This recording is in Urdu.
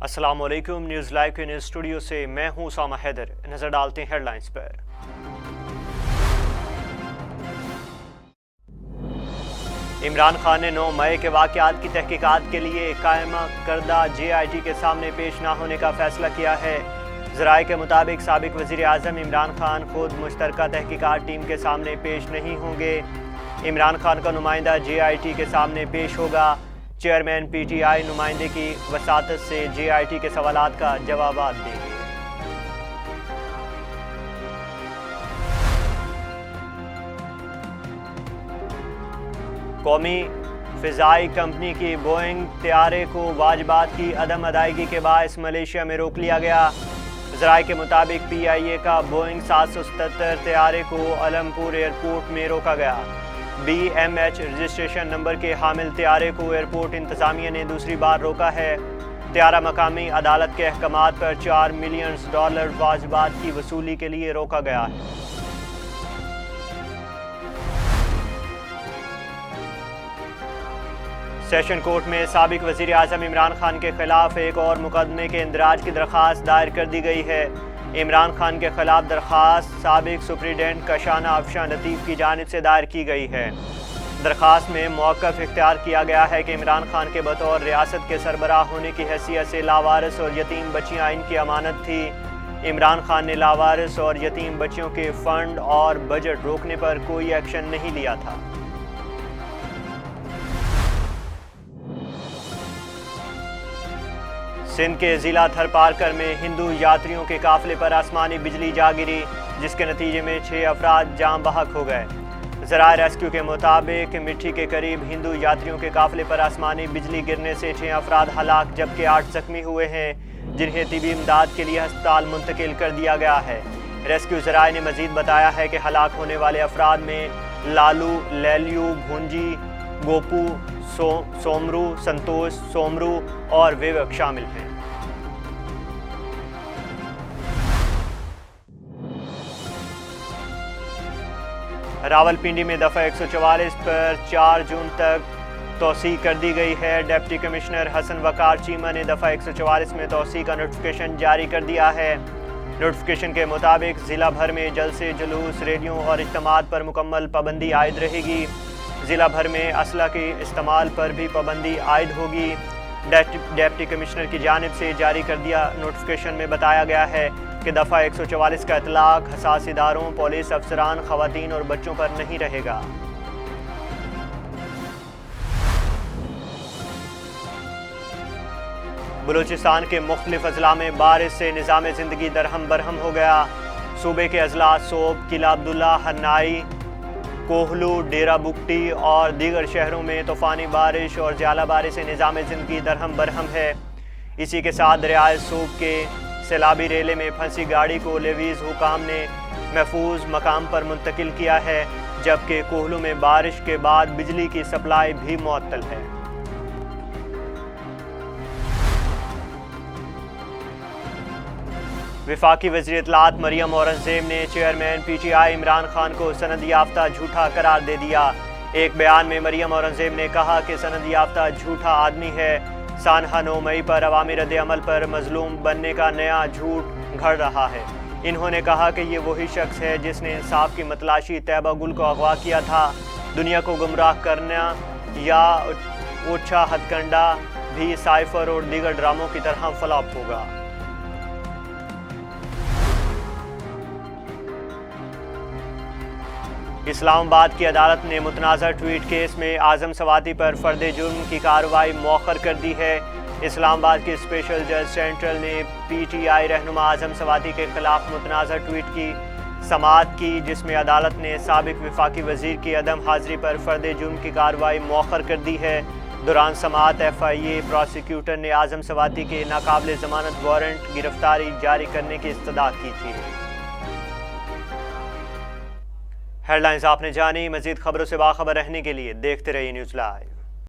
السلام علیکم، نیوز لائیو کے نیوز اسٹوڈیو سے میں ہوں اسامہ حیدر۔ نظر ڈالتے ہیں ہیڈ لائنز پر۔ عمران خان نے 9 مئی کے واقعات کی تحقیقات کے لیے قائم کردہ JIT کے سامنے پیش نہ ہونے کا فیصلہ کیا ہے۔ ذرائع کے مطابق سابق وزیر اعظم عمران خان خود مشترکہ تحقیقات ٹیم کے سامنے پیش نہیں ہوں گے۔ عمران خان کا نمائندہ JIT کے سامنے پیش ہوگا۔ چیئرمین PTI نمائندے کی وساطت سے JIT کے سوالات کا جوابات دیں گے۔ قومی فضائی کمپنی کی بوئنگ طیارے کو واجبات کی عدم ادائیگی کے باعث ملیشیا میں روک لیا گیا۔ ذرائع کے مطابق PIA کا بوئنگ 777 طیارے کو المپور ایئرپورٹ میں روکا گیا۔ BMH رجسٹریشن نمبر کے حامل طیارے کو ایئرپورٹ انتظامیہ نے دوسری بار روکا ہے۔ طیارہ مقامی عدالت کے احکامات پر $4 ملین واجبات کی وصولی کے لیے روکا گیا ہے۔ سیشن کورٹ میں سابق وزیر اعظم عمران خان کے خلاف ایک اور مقدمے کے اندراج کی درخواست دائر کر دی گئی ہے۔ عمران خان کے خلاف درخواست سابق سپرنٹنڈنٹ کاشانہ افشاں لطیف کی جانب سے دائر کی گئی ہے۔ درخواست میں موقف اختیار کیا گیا ہے کہ عمران خان کے بطور ریاست کے سربراہ ہونے کی حیثیت سے لاوارث اور یتیم بچیاں ان کی امانت تھی۔ عمران خان نے لاوارث اور یتیم بچیوں کے فنڈ اور بجٹ روکنے پر کوئی ایکشن نہیں لیا تھا۔ سندھ کے ضلع تھر پارکر میں ہندو یاتریوں کے قافلے پر آسمانی بجلی جا گری، جس کے نتیجے میں 6 افراد جاں بحق ہو گئے۔ ذرائع ریسکیو کے مطابق مٹھی کے قریب ہندو یاتریوں کے قافلے پر آسمانی بجلی گرنے سے 6 افراد ہلاک جبکہ 8 زخمی ہوئے ہیں، جنہیں طبی امداد کے لیے ہسپتال منتقل کر دیا گیا ہے۔ ریسکیو ذرائع نے مزید بتایا ہے کہ ہلاک ہونے والے افراد میں لالو لیلیو بھونجی، گوپو سومرو، سنتوش سومرو اور ویوک شامل ہیں۔ راولپنڈی میں دفعہ 144 پر 4 جون تک توسیع کر دی گئی ہے۔ ڈپٹی کمشنر حسن وقار چیمہ نے دفعہ 144 میں توسیع کا نوٹیفیکیشن جاری کر دیا ہے۔ نوٹیفیکیشن کے مطابق ضلع بھر میں جلسے، جلوس، ریلیوں اور اجتماعات پر مکمل پابندی عائد رہے گی۔ ضلع بھر میں اسلحہ کے استعمال پر بھی پابندی عائد ہوگی۔ ڈپٹی کمشنر کی جانب سے جاری کردہ نوٹیفیکیشن میں بتایا گیا ہے کہ دفعہ 144 کا اطلاق حساس اداروں، پولیس افسران، خواتین اور بچوں پر نہیں رہے گا۔ بلوچستان کے مختلف اضلاع میں بارش سے نظام زندگی درہم برہم ہو گیا۔ صوبے کے اضلاع سوب، قلعہ عبداللہ، ہرنائی، کوہلو، ڈیرہ بگٹی اور دیگر شہروں میں طوفانی بارش اور ژالہ باری سے نظام زندگی درہم برہم ہے۔ اسی کے ساتھ دریائے سوب کے سیلابی ریلے میں پھنسی گاڑی کو لیویز حکام نے محفوظ مقام پر منتقل کیا ہے، جبکہ کوہلو میں بارش کے بعد بجلی کی سپلائی بھی معطل ہے۔ وفاقی وزیر اطلاعات مریم اورنگزیب نے چیئرمین PTI عمران خان کو سند یافتہ جھوٹا قرار دے دیا۔ ایک بیان میں مریم اورنگزیب نے کہا کہ سند یافتہ جھوٹا آدمی ہے۔ سانحہ 9 مئی پر عوامی رد عمل پر مظلوم بننے کا نیا جھوٹ گھڑ رہا ہے۔ انہوں نے کہا کہ یہ وہی شخص ہے جس نے انصاف کی متلاشی طیبہ گل کو اغوا کیا تھا۔ دنیا کو گمراہ کرنا یا اوچھا ہتھ کنڈا بھی سائفر اور دیگر ڈراموں کی طرح فلاپ ہوگا۔ اسلام آباد کی عدالت نے متنازع ٹویٹ کیس میں اعظم سواتی پر فرد جرم کی کارروائی مؤخر کر دی ہے۔ اسلام آباد کے اسپیشل جج سینٹرل نے PTI رہنما اعظم سواتی کے خلاف متنازع ٹویٹ کی سماعت کی، جس میں عدالت نے سابق وفاقی وزیر کی عدم حاضری پر فرد جرم کی کارروائی مؤخر کر دی ہے۔ دوران سماعت FIA پروسیکیوٹر نے اعظم سواتی کے ناقابل ضمانت وارنٹ گرفتاری جاری کرنے کی استدعا کی تھی۔ ہیڈ لائنز آپ نے جانی۔ مزید خبروں سے باخبر رہنے کے لیے دیکھتے رہیے نیوز لائیو۔